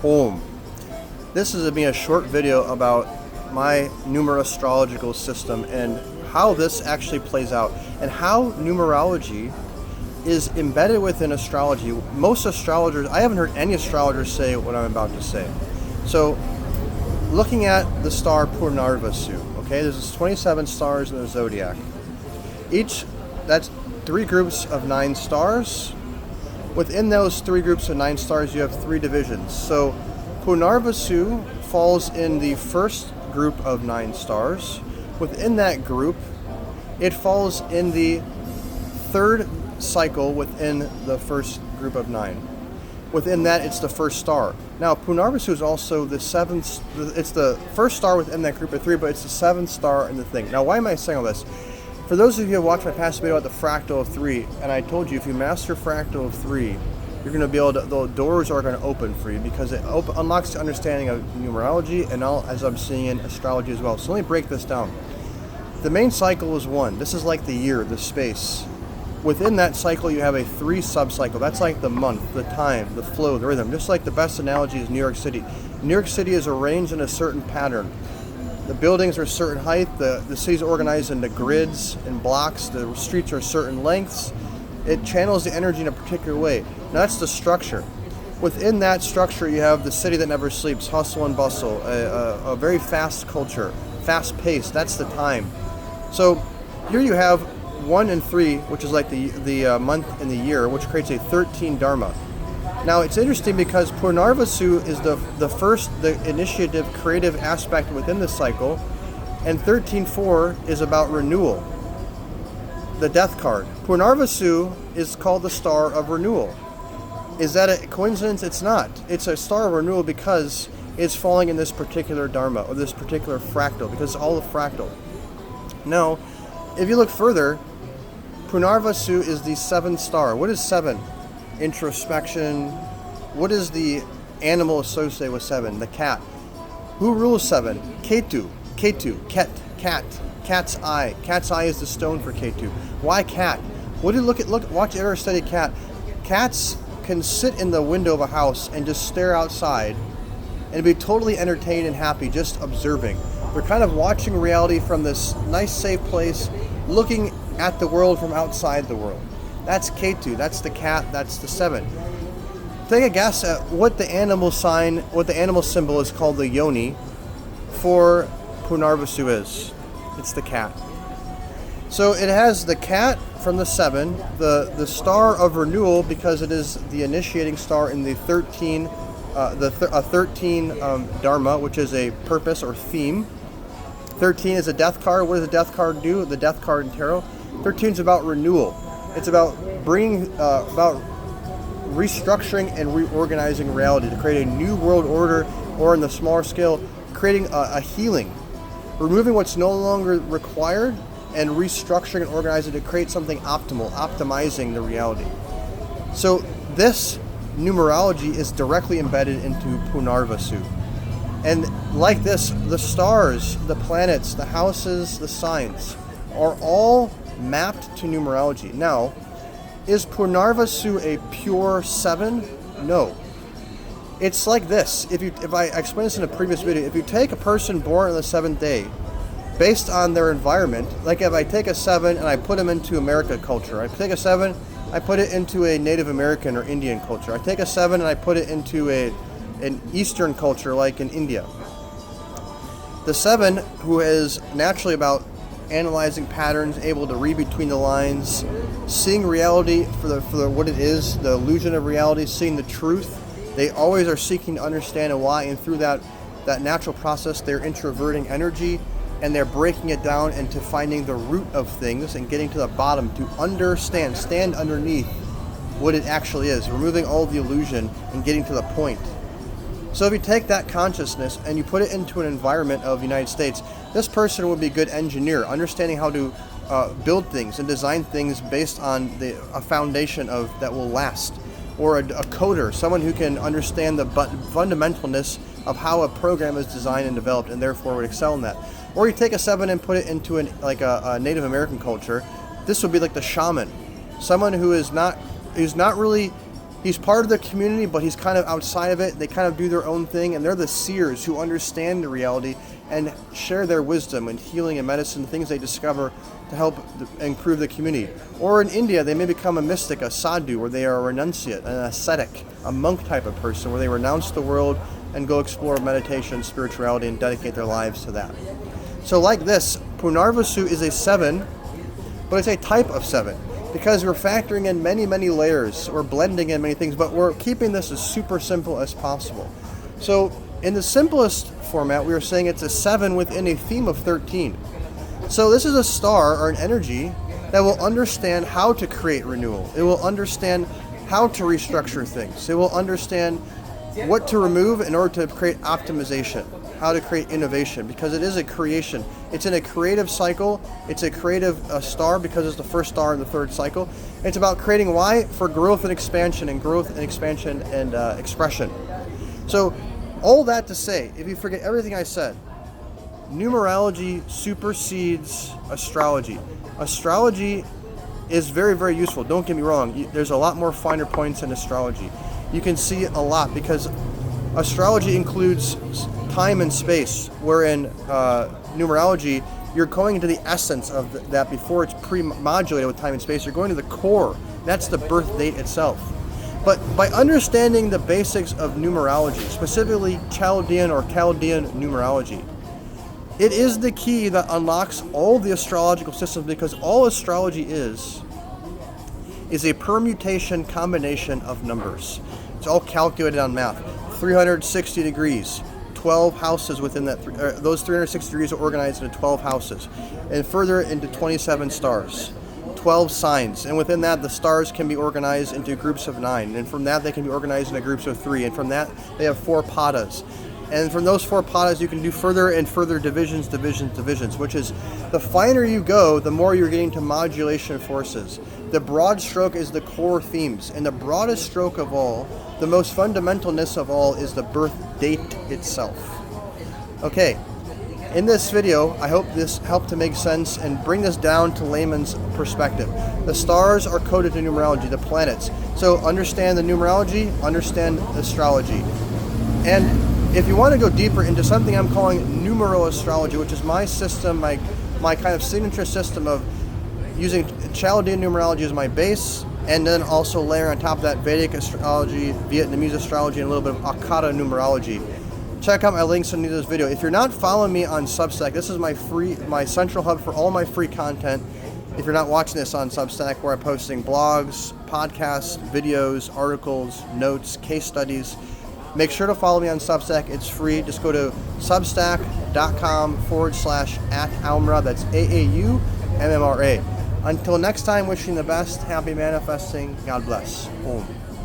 home. This is going to be a short video about my numerological system and how this actually plays out and how numerology is embedded within astrology. Most astrologers, I haven't heard any astrologers say what I'm about to say. So looking at the star Punarvasu, okay, there's 27 stars in the zodiac. That's 3 groups of 9 stars. Within those 3 groups of 9 stars, you have 3 divisions. So Punarvasu falls in the first group of 9 stars. Within that group, it falls in the 3rd cycle within the first group of 9. Within that, it's the first star. Now, Punarvasu is also the 7th, it's the first star within that group of 3, but it's the 7th star in the thing. Now, why am I saying all this? For those of you who have watched my past video about the fractal of 3, and I told you if you master fractal of 3, you're going to be able to, the doors are going to open for you because it unlocks the understanding of numerology and all, as I'm seeing in astrology as well. So let me break this down. The main cycle is 1. This is like the year, the space. Within that cycle, you have a 3 sub-cycle. That's like the month, the time, the flow, the rhythm. Just like the best analogy is New York City. New York City is arranged in a certain pattern. The buildings are a certain height. The city's organized into grids and blocks. The streets are certain lengths. It channels the energy in a particular way. Now that's the structure. Within that structure, you have the city that never sleeps, hustle and bustle, a very fast culture, fast pace. That's the time. So here you have 1 and 3, which is like the month and the year, which creates a 13 dharma. Now it's interesting because Punarvasu is the initiative, creative aspect within the cycle, and 13-4 is about renewal. The death card. Punarvasu is called the star of renewal. Is that a coincidence? It's not. It's a star of renewal because it's falling in this particular dharma, or this particular fractal, because it's all a fractal. Now, if you look further, Punarvasu is the 7th star. What is 7? Introspection. What is the animal associated with 7? The cat. Who rules 7? Ketu. Ket. Cat. Cat's eye. Cat's eye is the stone for Ketu. Why cat? Watch ever study cat. Cats can sit in the window of a house and just stare outside and be totally entertained and happy just observing. They're kind of watching reality from this nice safe place, looking at the world from outside the world. That's Ketu, that's the cat, that's the 7. Take a guess at what the animal symbol is called the yoni for Punarvasu is. It's the cat. So it has the cat from the 7, the star of renewal because it is the initiating star in the 13 dharma, which is a purpose or theme. 13 is a death card. What does a death card do? The death card in tarot. 13 is about renewal. It's about about restructuring and reorganizing reality to create a new world order, or in the smaller scale, creating a healing, removing what's no longer required and restructuring and organizing to create something optimal, optimizing the reality. So this numerology is directly embedded into Punarvasu. And like this, the stars, the planets, the houses, the signs are all mapped to numerology. Now, is Punarvasu a pure 7? No. It's like this. If I explained this in a previous video, if you take a person born on the 7th day, based on their environment, like if I take a 7 and I put them into America culture, I take a 7, I put it into a Native American or Indian culture. I take a 7 and I put it into an Eastern culture like in India. The 7, who is naturally about analyzing patterns, able to read between the lines, seeing reality for what it is, the illusion of reality, seeing the truth. They always are seeking to understand and why, and through that natural process, they're introverting energy, and they're breaking it down into finding the root of things and getting to the bottom to understand, stand underneath what it actually is, removing all the illusion and getting to the point. So if you take that consciousness and you put it into an environment of the United States, this person would be a good engineer, understanding how to build things and design things based on a foundation that will last. Or a coder, someone who can understand the fundamentalness of how a program is designed and developed, and therefore would excel in that. Or you take a 7 and put it into a Native American culture. This would be like the shaman, someone who is not really He's part of the community, but he's kind of outside of it. They kind of do their own thing, and they're the seers who understand the reality and share their wisdom and healing and medicine, things they discover to help improve the community. Or in India, they may become a mystic, a sadhu, where they are a renunciate, an ascetic, a monk type of person, where they renounce the world and go explore meditation, spirituality, and dedicate their lives to that. So like this, Punarvasu is a 7, but it's a type of 7, because we're factoring in many, many layers. We're blending in many things, but we're keeping this as super simple as possible. So in the simplest format, we are saying it's a 7 within a theme of 13. So this is a star or an energy that will understand how to create renewal. It will understand how to restructure things. It will understand what to remove in order to create optimization, how to create innovation, because it is a creation. It's in a creative cycle. It's a creative star because it's the first star in the third cycle. It's about creating why? For growth and expansion and expression. So all that to say, if you forget everything I said, numerology supersedes astrology. Astrology is very, very useful. Don't get me wrong. There's a lot more finer points in astrology. You can see a lot because astrology includes time and space, wherein numerology, you're going into the essence of that before it's pre-modulated with time and space. You're going to the core. That's the birth date itself. But by understanding the basics of numerology, specifically Chaldean or Chaldean numerology, it is the key that unlocks all the astrological systems, because all astrology is a permutation combination of numbers. It's all calculated on math. 360 degrees, 12 houses within that. Those 360 degrees are organized into 12 houses, and further into 27 stars, 12 signs. And within that, the stars can be organized into groups of 9. And from that, they can be organized into groups of 3. And from that, they have 4 padas. And from those 4 padas, you can do further and further divisions, which is the finer you go, the more you're getting to modulation forces. The broad stroke is the core themes. And the broadest stroke of all, the most fundamentalness of all, is the birth date itself. Okay, in this video, I hope this helped to make sense and bring this down to layman's perspective. The stars are coded in numerology, the planets. So understand the numerology, understand astrology. And if you want to go deeper into something I'm calling numeroastrology, which is my system, my kind of signature system of using Chaldean numerology as my base, and then also layer on top of that Vedic astrology, Vietnamese astrology, and a little bit of Akkada numerology. Check out my links underneath this video. If you're not following me on Substack, this is my central hub for all my free content. If you're not watching this on Substack, where I'm posting blogs, podcasts, videos, articles, notes, case studies, make sure to follow me on Substack. It's free. Just go to substack.com/@Aumra. That's AAUMMRA. Until next time, wishing the best. Happy manifesting. God bless. Om.